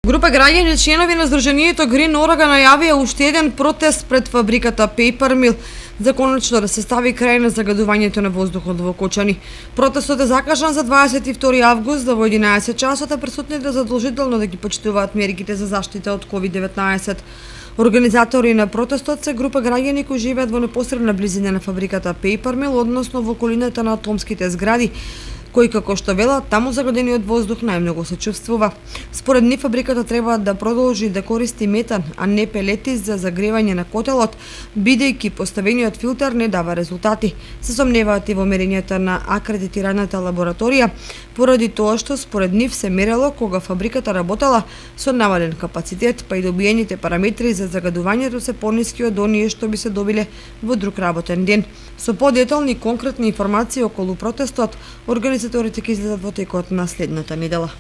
Група граѓани членови на Сдруженијето Green Oregon најавија уште еден протест пред фабриката Paper Mill за конечно да се стави крај на загадувањето на воздухот во Кочани. Протестот е закажан за 22 август во 11 часот, а присутните задолжително да ги почитуваат мерките за заштита од COVID-19. Организатори на протестот се група граѓани кои живеат во непосредна близина на фабриката Paper Mill, односно во околината на атомските згради, кои, како што велат, таму загадениот воздух најмногу се чувствува. Според нив, фабриката треба да продолжи да користи метан, а не пелети за загревање на котелот, бидејќи поставениот филтер не дава резултати. Се сомневаат и во мерењата на акредитираната лабораторија, поради тоа што според нив се мерело кога фабриката работела со намален капацитет, па и добиените параметри за загадувањето се пониски од оние што би се добиле во друг работен ден. Со подетални конкретни информации околу протестот, организаторите ќе излезат во текот на следната недела.